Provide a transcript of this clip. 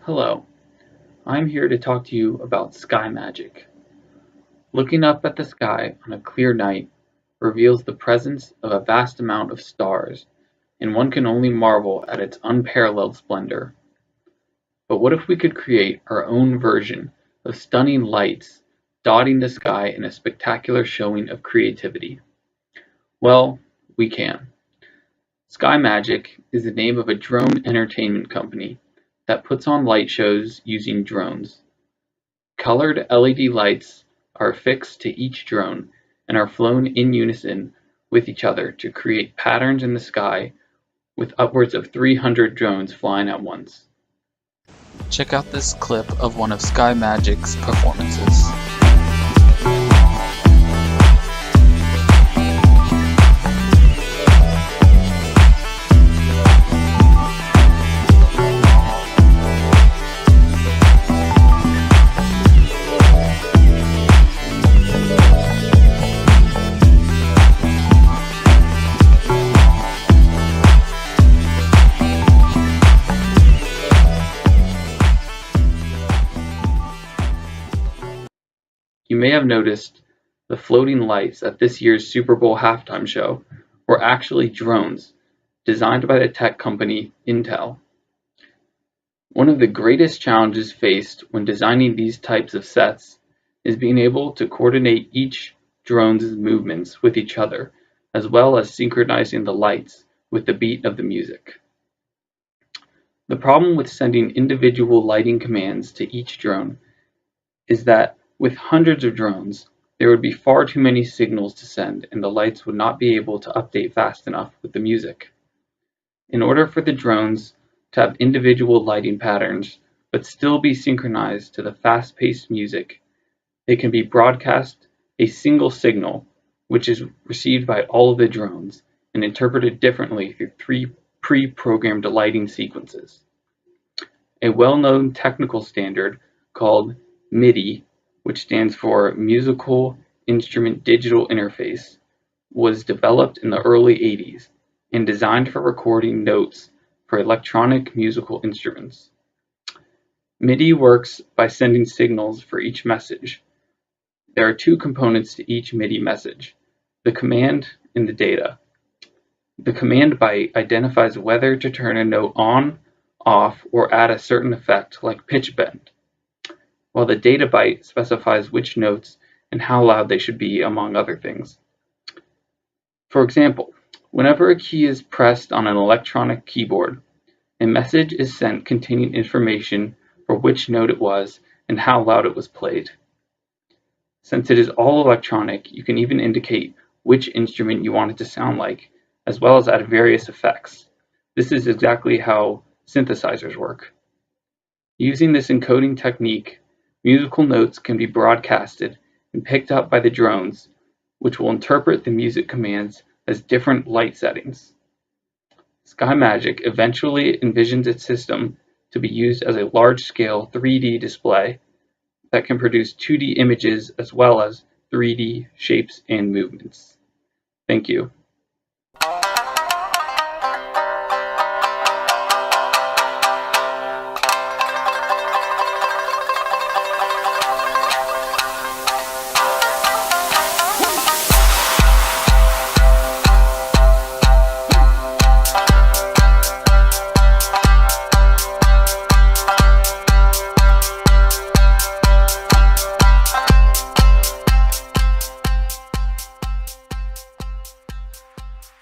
Hello, I'm here to talk to you about sky magic. Looking up at the sky on a clear night reveals the presence of a vast amount of stars, and one can only marvel at its unparalleled splendor. But what if we could create our own version of stunning lights dotting the sky in a spectacular showing of creativity? Well, we can. Sky Magic is the name of a drone entertainment company that puts on light shows using drones. Colored LED lights are affixed to each drone and are flown in unison with each other to create patterns in the sky with upwards of 300 drones flying at once. Check out this clip of one of Sky Magic's performances. You may have noticed the floating lights at this year's Super Bowl halftime show were actually drones designed by the tech company Intel. One of the greatest challenges faced when designing these types of sets is being able to coordinate each drone's movements with each other, as well as synchronizing the lights with the beat of the music. The problem with sending individual lighting commands to each drone is that with hundreds of drones, there would be far too many signals to send and the lights would not be able to update fast enough with the music. In order for the drones to have individual lighting patterns but still be synchronized to the fast-paced music, they can be broadcast a single signal which is received by all of the drones and interpreted differently through 3 pre-programmed lighting sequences. A well-known technical standard called MIDI, which stands for Musical Instrument Digital Interface, was developed in the early 80s and designed for recording notes for electronic musical instruments. MIDI works by sending signals for each message. There are 2 components to each MIDI message: the command and the data. The command byte identifies whether to turn a note on, off, or add a certain effect like pitch bend, while the data byte specifies which notes and how loud they should be, among other things. For example, whenever a key is pressed on an electronic keyboard, a message is sent containing information for which note it was and how loud it was played. Since it is all electronic, you can even indicate which instrument you want it to sound like, as well as add various effects. This is exactly how synthesizers work. Using this encoding technique, musical notes can be broadcasted and picked up by the drones, which will interpret the music commands as different light settings. Sky Magic eventually envisions its system to be used as a large-scale 3D display that can produce 2D images as well as 3D shapes and movements. Thank you.